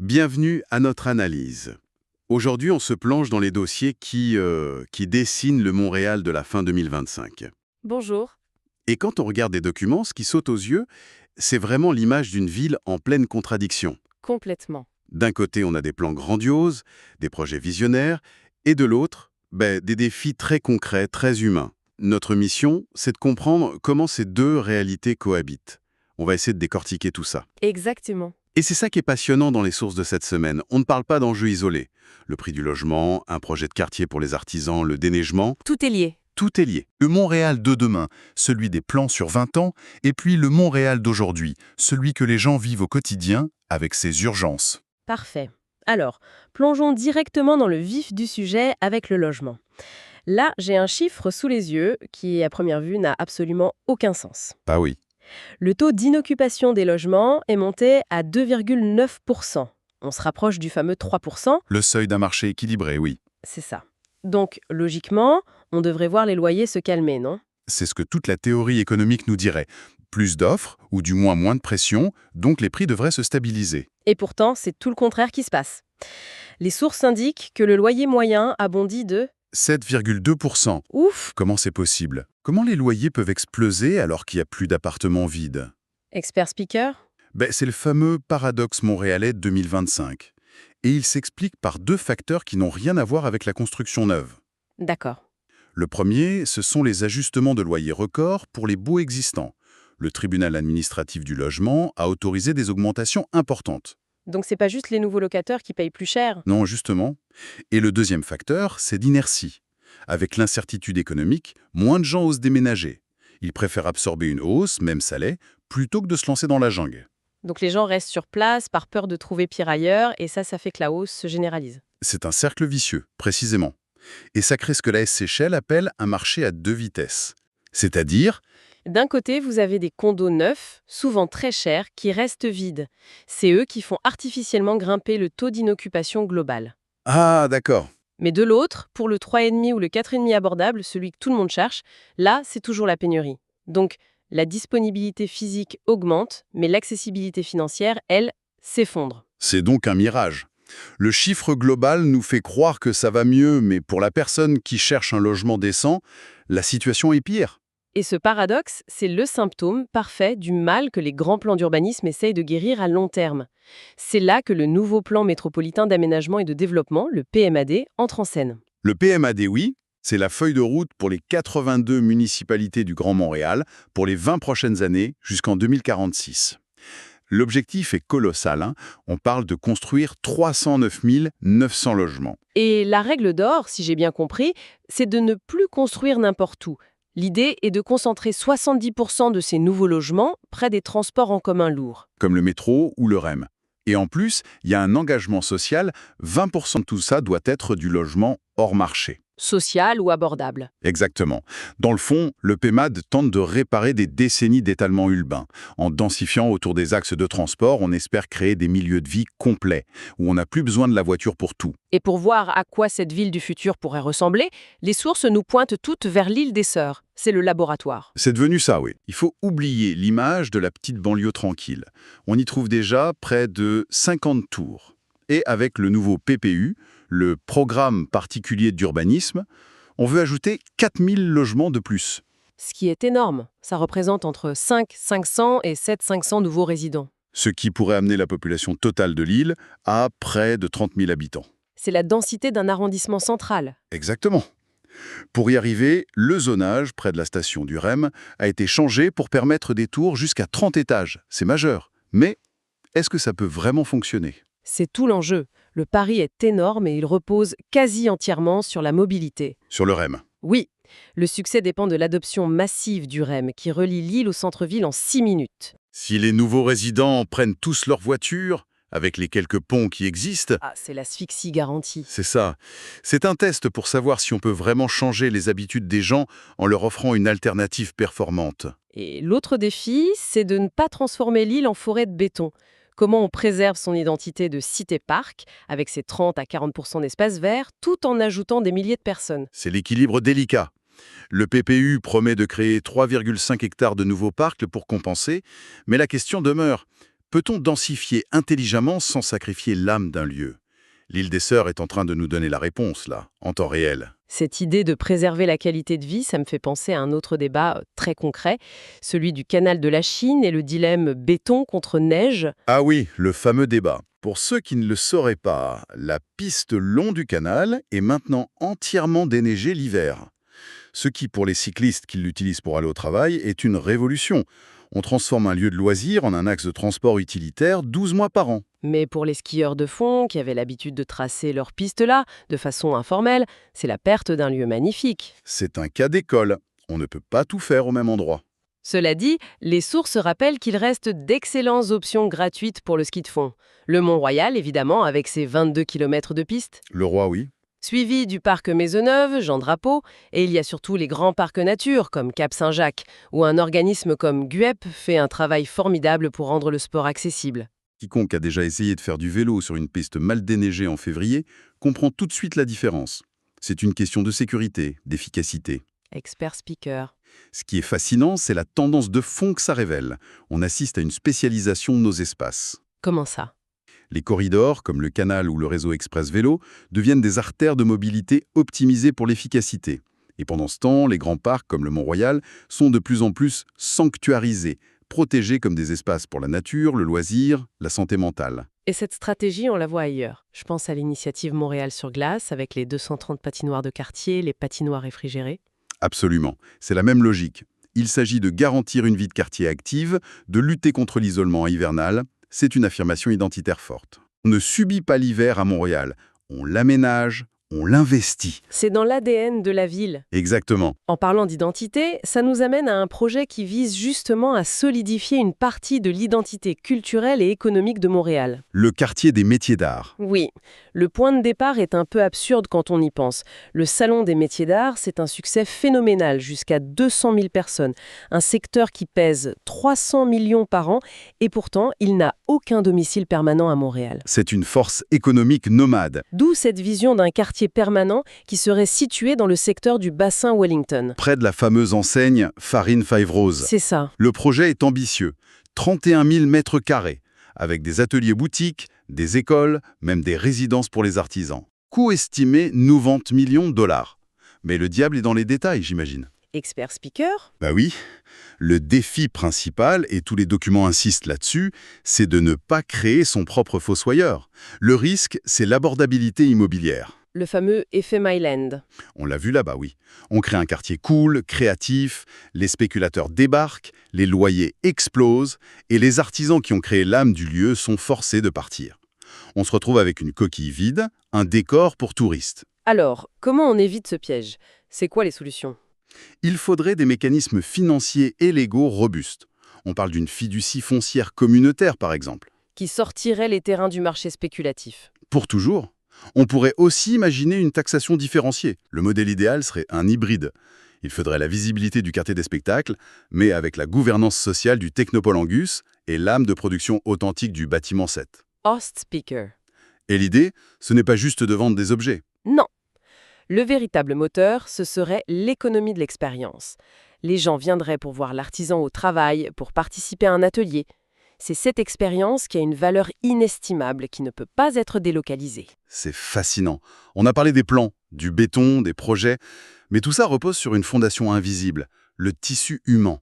Bienvenue à notre analyse. Aujourd'hui, on se plonge dans les dossiers qui dessinent le Montréal de la fin 2025. Bonjour. Et quand on regarde des documents, ce qui saute aux yeux, c'est vraiment l'image d'une ville en pleine contradiction. Complètement. D'un côté, on a des plans grandioses, des projets visionnaires, et de l'autre, des défis très concrets, très humains. Notre mission, c'est de comprendre comment ces deux réalités cohabitent. On va essayer de décortiquer tout ça. Exactement. Et c'est ça qui est passionnant dans les sources de cette semaine. On ne parle pas d'enjeux isolés. Le prix du logement, un projet de quartier pour les artisans, le déneigement, Tout est lié. tout est lié. Le Montréal de demain, celui des plans sur 20 ans, et puis le Montréal d'aujourd'hui, celui que les gens vivent au quotidien avec ses urgences. Parfait. Alors, plongeons directement dans le vif du sujet avec le logement. Là, j'ai un chiffre sous les yeux qui, à première vue, n'a absolument aucun sens. Bah oui. Le taux d'inoccupation des logements est monté à 2,9%. On se rapproche du fameux 3%, Le seuil d'un marché équilibré, oui. c'est ça. Donc, logiquement, on devrait voir les loyers se calmer, non? C'est ce que toute la théorie économique nous dirait. Plus d'offres, ou du moins moins de pression, donc les prix devraient se stabiliser. Et pourtant, c'est tout le contraire qui se passe. Les sources indiquent que le loyer moyen a bondi de... 7,2%. Ouf! Comment c'est possible? Comment les loyers peuvent exploser alors qu'il n'y a plus d'appartements vides? Expert speaker? C'est le fameux paradoxe montréalais de 2025. Et il s'explique par deux facteurs qui n'ont rien à voir avec la construction neuve. D'accord. Le premier, ce sont les ajustements de loyers records pour les baux existants. Le tribunal administratif du logement a autorisé des augmentations importantes. Donc c'est pas juste les nouveaux locataires qui payent plus cher. Non, justement. Et le deuxième facteur, c'est d'inertie. Avec l'incertitude économique, moins de gens osent déménager. Ils préfèrent absorber une hausse, même salée, plutôt que de se lancer dans la jungle. Donc les gens restent sur place par peur de trouver pire ailleurs, et ça fait que la hausse se généralise. C'est un cercle vicieux, précisément. Et ça crée ce que la S. Seychelles appelle un marché à deux vitesses. C'est-à-dire, D'un côté, vous avez des condos neufs, souvent très chers, qui restent vides. C'est eux qui font artificiellement grimper le taux d'inoccupation global. Ah, d'accord. Mais de l'autre, pour le 3,5 ou le 4,5 abordable, celui que tout le monde cherche, là, c'est toujours la pénurie. Donc, la disponibilité physique augmente, mais l'accessibilité financière, elle, s'effondre. c'est donc un mirage. Le chiffre global nous fait croire que ça va mieux, mais pour la personne qui cherche un logement décent, la situation est pire. Et ce paradoxe, c'est le symptôme parfait du mal que les grands plans d'urbanisme essayent de guérir à long terme. C'est là que le nouveau plan métropolitain d'aménagement et de développement, le PMAD, entre en scène. Le PMAD, oui, c'est la feuille de route pour les 82 municipalités du Grand Montréal pour les 20 prochaines années jusqu'en 2046. L'objectif est colossal, hein. On parle de construire 309 900 logements. Et la règle d'or, si j'ai bien compris, c'est de ne plus construire n'importe où. L'idée est de concentrer 70% de ces nouveaux logements près des transports en commun lourds. Comme le métro ou le REM. Et en plus, il y a un engagement social, 20% de tout ça doit être du logement hors marché. Social ou abordable. Exactement. Dans le fond, le PMAD tente de réparer des décennies d'étalement urbain. En densifiant autour des axes de transport, on espère créer des milieux de vie complets, où on n'a plus besoin de la voiture pour tout. Et pour voir à quoi cette ville du futur pourrait ressembler, les sources nous pointent toutes vers l'île des Sœurs. C'est le laboratoire. C'est devenu ça, oui. Il faut oublier l'image de la petite banlieue tranquille. On y trouve déjà près de 50 tours. Et avec le nouveau PPU, le programme particulier d'urbanisme, on veut ajouter 4000 logements de plus. Ce qui est énorme. Ça représente entre 500 et 700 nouveaux résidents. Ce qui pourrait amener la population totale de l'île à près de 30 000 habitants. C'est la densité d'un arrondissement central. Exactement. Pour y arriver, le zonage, près de la station du REM, a été changé pour permettre des tours jusqu'à 30 étages. C'est majeur. Mais est-ce que ça peut vraiment fonctionner ? C'est tout l'enjeu. Le pari est énorme et il repose quasi entièrement sur la mobilité. Sur le REM. Oui, le succès dépend de l'adoption massive du REM qui relie l'île au centre-ville en 6 minutes. Si les nouveaux résidents prennent tous leur voiture, avec les quelques ponts qui existent, Ah, c'est l'asphyxie garantie. c'est ça. C'est un test pour savoir si on peut vraiment changer les habitudes des gens en leur offrant une alternative performante. Et l'autre défi, c'est de ne pas transformer l'île en forêt de béton. Comment on préserve son identité de cité-parc, avec ses 30 à 40% d'espaces verts, tout en ajoutant des milliers de personnes. C'est l'équilibre délicat. Le PPU promet de créer 3,5 hectares de nouveaux parcs pour compenser, mais la question demeure. Peut-on densifier intelligemment sans sacrifier l'âme d'un lieu? L'île des Sœurs est en train de nous donner la réponse, là, en temps réel. Cette idée de préserver la qualité de vie, ça me fait penser à un autre débat très concret, celui du canal de la Chine et le dilemme béton contre neige. Ah oui, le fameux débat. Pour ceux qui ne le sauraient pas, la piste long du canal est maintenant entièrement déneigée l'hiver. Ce qui, pour les cyclistes qui l'utilisent pour aller au travail, est une révolution. On transforme un lieu de loisir en un axe de transport utilitaire 12 mois par an. Mais pour les skieurs de fond, qui avaient l'habitude de tracer leur piste là, de façon informelle, c'est la perte d'un lieu magnifique. C'est un cas d'école. On ne peut pas tout faire au même endroit. Cela dit, les sources rappellent qu'il reste d'excellentes options gratuites pour le ski de fond. Le Mont-Royal, évidemment, avec ses 22 km de piste. Le roi, oui. Suivi du parc Maisonneuve, Jean Drapeau, et il y a surtout les grands parcs nature comme Cap Saint-Jacques, où un organisme comme GUEP fait un travail formidable pour rendre le sport accessible. Quiconque a déjà essayé de faire du vélo sur une piste mal déneigée en février comprend tout de suite la différence. C'est une question de sécurité, d'efficacité. Expert speaker. Ce qui est fascinant, c'est la tendance de fond que ça révèle. On assiste à une spécialisation de nos espaces. Comment ça? Les corridors, comme le canal ou le réseau express vélo, deviennent des artères de mobilité optimisées pour l'efficacité. Et pendant ce temps, les grands parcs, comme le Mont-Royal, sont de plus en plus sanctuarisés, protégés comme des espaces pour la nature, le loisir, la santé mentale. Et cette stratégie, on la voit ailleurs. Je pense à l'initiative Montréal sur glace, avec les 230 patinoires de quartier, les patinoires réfrigérées. Absolument. C'est la même logique. Il s'agit de garantir une vie de quartier active, de lutter contre l'isolement hivernal. C'est une affirmation identitaire forte. On ne subit pas l'hiver à Montréal. On l'aménage, on l'investit. C'est dans l'ADN de la ville. Exactement. En parlant d'identité, ça nous amène à un projet qui vise justement à solidifier une partie de l'identité culturelle et économique de Montréal. Le quartier des métiers d'art. Oui, le point de départ est un peu absurde quand on y pense. Le Salon des métiers d'art, c'est un succès phénoménal, jusqu'à 200 000 personnes. Un secteur qui pèse 300 millions par an et pourtant, il n'a aucun domicile permanent à Montréal. C'est une force économique nomade. D'où cette vision d'un quartier permanent qui serait situé dans le secteur du bassin Wellington. Près de la fameuse enseigne Farine Five Rose. C'est ça. Le projet est ambitieux. 31 000 mètres carrés, avec des ateliers boutiques, des écoles, même des résidences pour les artisans. Coût estimé 90 millions de dollars. Mais le diable est dans les détails, j'imagine. Expert speaker? Bah oui. Le défi principal, et tous les documents insistent là-dessus, c'est de ne pas créer son propre fossoyeur. Le risque, c'est l'abordabilité immobilière. Le fameux effet Myland. On l'a vu là-bas, oui. On crée un quartier cool, créatif, les spéculateurs débarquent, les loyers explosent, et les artisans qui ont créé l'âme du lieu sont forcés de partir. On se retrouve avec une coquille vide, un décor pour touristes. Alors, comment on évite ce piège? C'est quoi les solutions? Il faudrait des mécanismes financiers et légaux robustes. On parle d'une fiducie foncière communautaire, par exemple. Qui sortirait les terrains du marché spéculatif. Pour toujours. On pourrait aussi imaginer une taxation différenciée. Le modèle idéal serait un hybride. Il faudrait la visibilité du quartier des spectacles, mais avec la gouvernance sociale du Technopole Angus et l'âme de production authentique du bâtiment 7. Host speaker. Et l'idée, ce n'est pas juste de vendre des objets. Non. Le véritable moteur, ce serait l'économie de l'expérience. Les gens viendraient pour voir l'artisan au travail, pour participer à un atelier. C'est cette expérience qui a une valeur inestimable qui ne peut pas être délocalisée. C'est fascinant. On a parlé des plans, du béton, des projets, mais tout ça repose sur une fondation invisible, le tissu humain.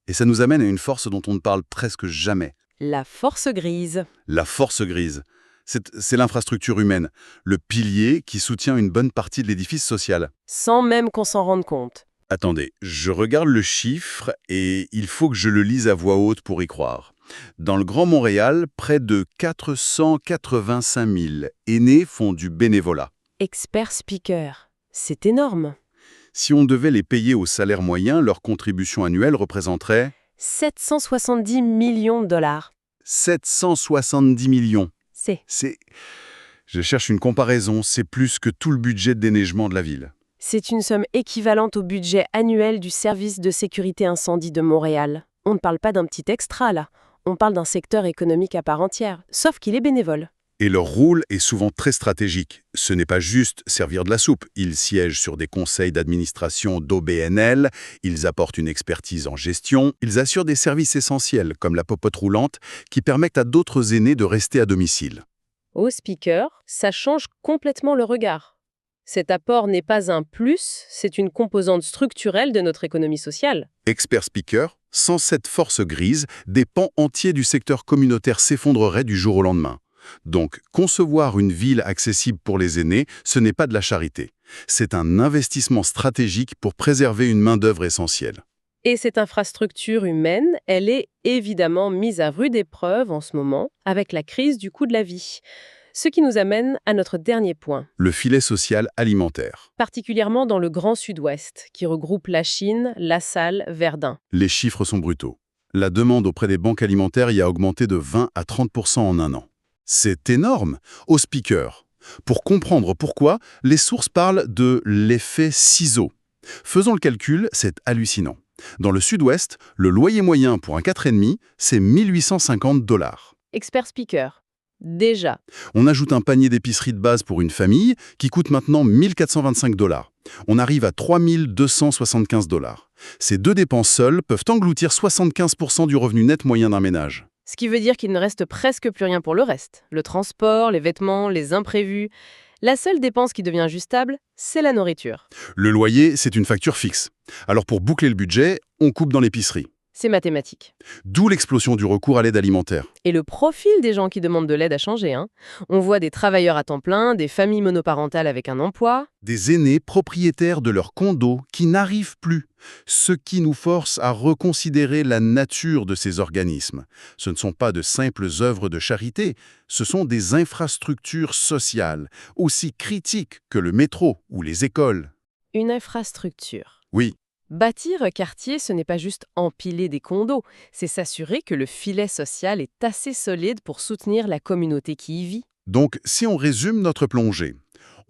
Et ça nous amène à une force dont on ne parle presque jamais. La force grise. La force grise. C'est l'infrastructure humaine, le pilier qui soutient une bonne partie de l'édifice social. Sans même qu'on s'en rende compte. Attendez, je regarde le chiffre et il faut que je le lise à voix haute pour y croire. Dans le Grand Montréal, près de 485 000 aînés font du bénévolat. Expert speaker. C'est énorme. Si on devait les payer au salaire moyen, leur contribution annuelle représenterait 770 millions de dollars. 770 millions. C'est Je cherche une comparaison, c'est plus que tout le budget de déneigement de la ville. C'est une somme équivalente au budget annuel du service de sécurité incendie de Montréal. On ne parle pas d'un petit extra là, on parle d'un secteur économique à part entière, sauf qu'il est bénévole. Et leur rôle est souvent très stratégique. Ce n'est pas juste servir de la soupe. Ils siègent sur des conseils d'administration d'OBNL, ils apportent une expertise en gestion, ils assurent des services essentiels comme la popote roulante qui permettent à d'autres aînés de rester à domicile. Au speaker, ça change complètement le regard. Cet apport n'est pas un plus, c'est une composante structurelle de notre économie sociale. Expert speaker, sans cette force grise, des pans entiers du secteur communautaire s'effondreraient du jour au lendemain. Donc, concevoir une ville accessible pour les aînés, ce n'est pas de la charité. C'est un investissement stratégique pour préserver une main-d'œuvre essentielle. Et cette infrastructure humaine, elle est évidemment mise à rude épreuve en ce moment avec la crise du coût de la vie. Ce qui nous amène à notre dernier point, Le filet social alimentaire. particulièrement dans le Grand Sud-Ouest, qui regroupe la Chine, La Salle, Verdun. Les chiffres sont brutaux. La demande auprès des banques alimentaires y a augmenté de 20 à 30% en un an. C'est énorme. Au speaker. Pour comprendre pourquoi, les sources parlent de l'effet ciseau. Faisons le calcul, c'est hallucinant. Dans le Sud-Ouest, le loyer moyen pour un 4,5, c'est 1850 $. Expert speaker. Déjà, On ajoute un panier d'épicerie de base pour une famille qui coûte maintenant 1425 $. On arrive à 3275 $. Ces deux dépenses seules peuvent engloutir 75% du revenu net moyen d'un ménage. ce qui veut dire qu'il ne reste presque plus rien pour le reste. Le transport, les vêtements, les imprévus. La seule dépense qui devient ajustable, c'est la nourriture. Le loyer, c'est une facture fixe. Alors pour boucler le budget, on coupe dans l'épicerie. C'est mathématique. D'où l'explosion du recours à l'aide alimentaire. Et le profil des gens qui demandent de l'aide a changé. On voit des travailleurs à temps plein, des familles monoparentales avec un emploi. Des aînés propriétaires de leurs condos qui n'arrivent plus, ce qui nous force à reconsidérer la nature de ces organismes. Ce ne sont pas de simples œuvres de charité, ce sont des infrastructures sociales, aussi critiques que le métro ou les écoles. Une infrastructure. Oui, Bâtir un quartier, ce n'est pas juste empiler des condos, c'est s'assurer que le filet social est assez solide pour soutenir la communauté qui y vit. donc si on résume notre plongée,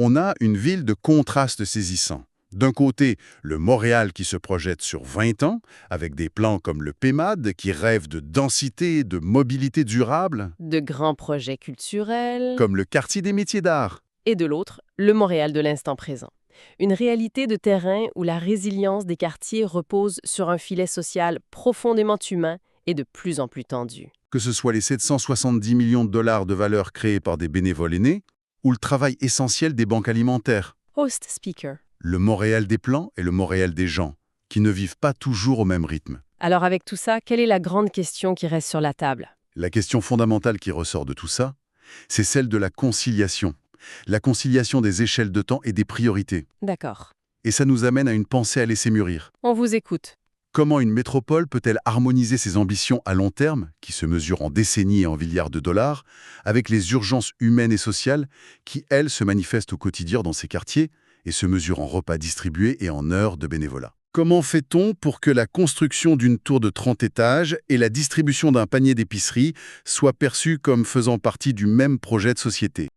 on a une ville de contrastes saisissants. D'un côté, le Montréal qui se projette sur 20 ans, avec des plans comme le PEMAD qui rêve de densité et de mobilité durable, De grands projets culturels. comme le quartier des métiers d'art. Et de l'autre, le Montréal de l'instant présent. Une réalité de terrain où la résilience des quartiers repose sur un filet social profondément humain et de plus en plus tendu. Que ce soit les 770 millions de dollars de valeur créés par des bénévoles aînés, ou le travail essentiel des banques alimentaires. Host speaker. Le Montréal des plans et le Montréal des gens, qui ne vivent pas toujours au même rythme. Alors avec tout ça, quelle est la grande question qui reste sur la table? La question fondamentale qui ressort de tout ça, c'est celle de la conciliation. La conciliation des échelles de temps et des priorités. D'accord. Et ça nous amène à une pensée à laisser mûrir. On vous écoute. Comment une métropole peut-elle harmoniser ses ambitions à long terme, qui se mesurent en décennies et en milliards de dollars, avec les urgences humaines et sociales qui, elles, se manifestent au quotidien dans ces quartiers et se mesurent en repas distribués et en heures de bénévolat? Comment fait-on pour que la construction d'une tour de 30 étages et la distribution d'un panier d'épicerie soient perçues comme faisant partie du même projet de société?